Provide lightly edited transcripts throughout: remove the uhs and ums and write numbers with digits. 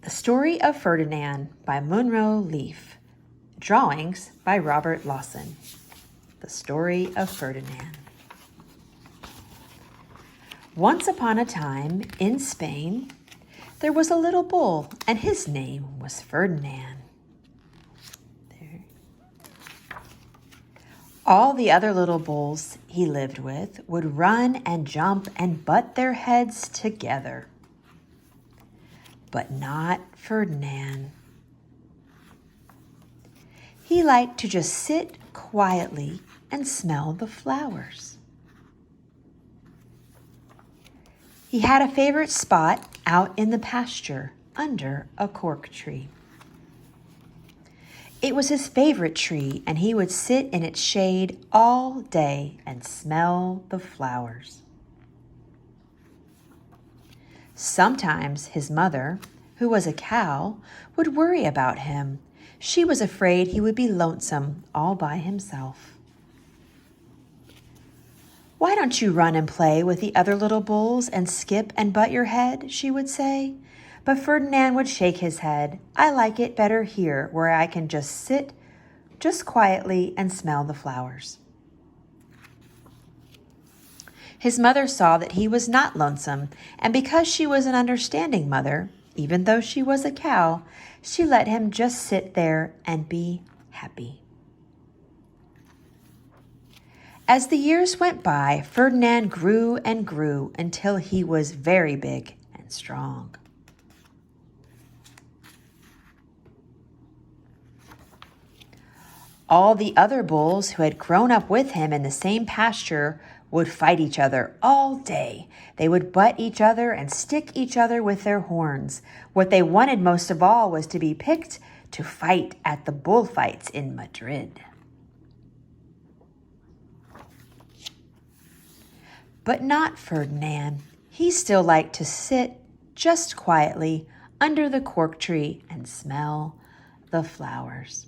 The Story of Ferdinand by Munro Leaf. Drawings by Robert Lawson. The Story of Ferdinand. Once upon a time, in Spain, there was a little bull, and his name was Ferdinand. There. All the other little bulls he lived with would run and jump and butt their heads together. But not Ferdinand. He liked to just sit quietly and smell the flowers. He had a favorite spot out in the pasture under a cork tree. It was his favorite tree, and he would sit in its shade all day and smell the flowers. Sometimes his mother, who was a cow, would worry about him. She was afraid he would be lonesome all by himself. "Why don't you run and play with the other little bulls and skip and butt your head?" she would say. But Ferdinand would shake his head. "I like it better here, where I can just sit just quietly and smell the flowers." His mother saw that he was not lonesome, and because she was an understanding mother, even though she was a cow, she let him just sit there and be happy. As the years went by, Ferdinand grew and grew until he was very big and strong. All the other bulls who had grown up with him in the same pasture would fight each other all day. They would butt each other and stick each other with their horns. What they wanted most of all was to be picked to fight at the bullfights in Madrid. But not Ferdinand. He still liked to sit just quietly under the cork tree and smell the flowers.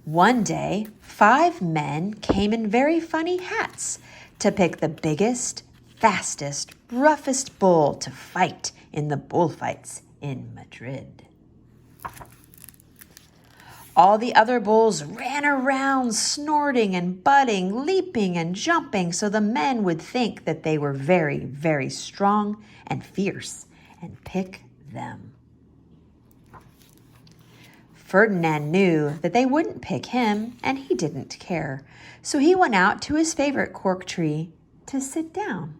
One day, 5 men came in very funny hats to pick the biggest, fastest, roughest bull to fight in the bullfights in Madrid. All the other bulls ran around, snorting and butting, leaping and jumping, so the men would think that they were very, very strong and fierce and pick them. Ferdinand knew that they wouldn't pick him, and he didn't care. So he went out to his favorite cork tree to sit down.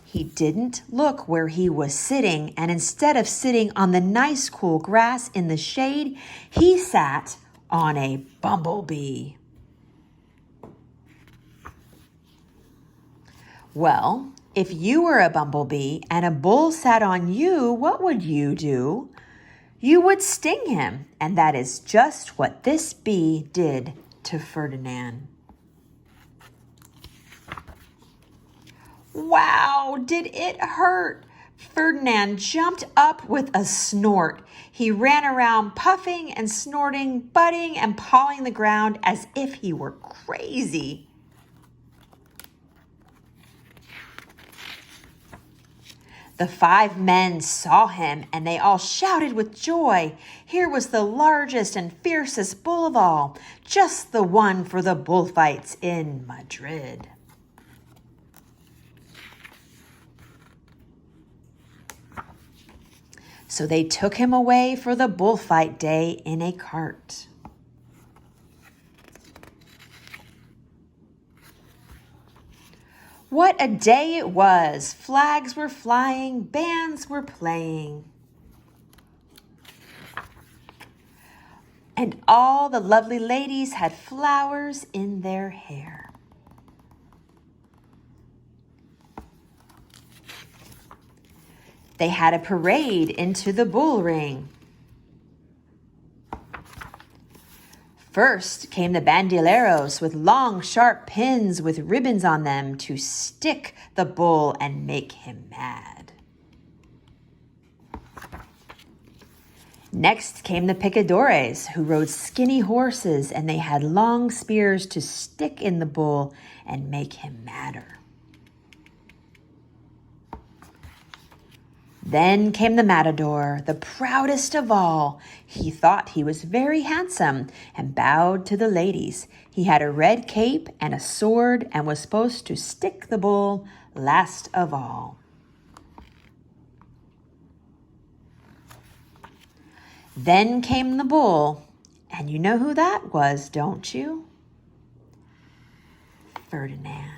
He didn't look where he was sitting, and instead of sitting on the nice cool grass in the shade, he sat on a bumblebee. Well, if you were a bumblebee and a bull sat on you, what would you do? You would sting him, and that is just what this bee did to Ferdinand. Wow, did it hurt? Ferdinand jumped up with a snort. He ran around puffing and snorting, butting and pawing the ground as if he were crazy. The 5 men saw him, and they all shouted with joy. Here was the largest and fiercest bull of all, just the one for the bullfights in Madrid. So they took him away for the bullfight day in a cart. What a day it was! Flags were flying, bands were playing. And all the lovely ladies had flowers in their hair. They had a parade into the bull ring. First came the bandilleros with long, sharp pins with ribbons on them to stick the bull and make him mad. Next came the picadores, who rode skinny horses, and they had long spears to stick in the bull and make him madder. Then came the matador, the proudest of all. He thought he was very handsome and bowed to the ladies. He had a red cape and a sword and was supposed to stick the bull last of all. Then came the bull, and you know who that was, don't you? Ferdinand.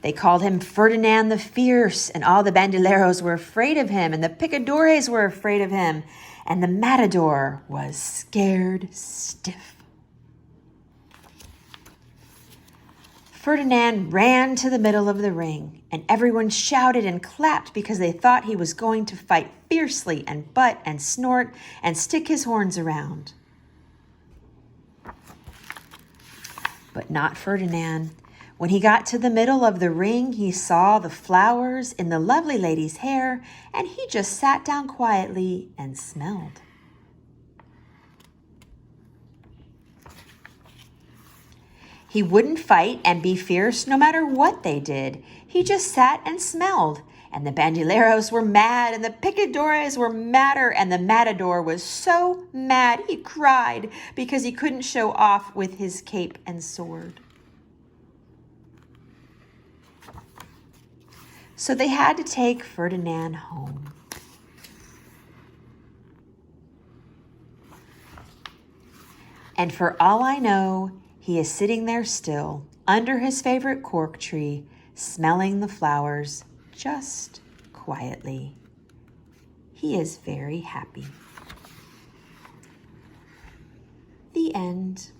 They called him Ferdinand the Fierce, and all the bandoleros were afraid of him, and the picadores were afraid of him, and the matador was scared stiff. Ferdinand ran to the middle of the ring, and everyone shouted and clapped because they thought he was going to fight fiercely and butt and snort and stick his horns around. But not Ferdinand. When he got to the middle of the ring, he saw the flowers in the lovely lady's hair, and he just sat down quietly and smelled. He wouldn't fight and be fierce no matter what they did. He just sat and smelled, and the bandoleros were mad, and the picadores were madder, and the matador was so mad he cried because he couldn't show off with his cape and sword. So they had to take Ferdinand home. And for all I know, he is sitting there still, under his favorite cork tree, smelling the flowers, just quietly. He is very happy. The end.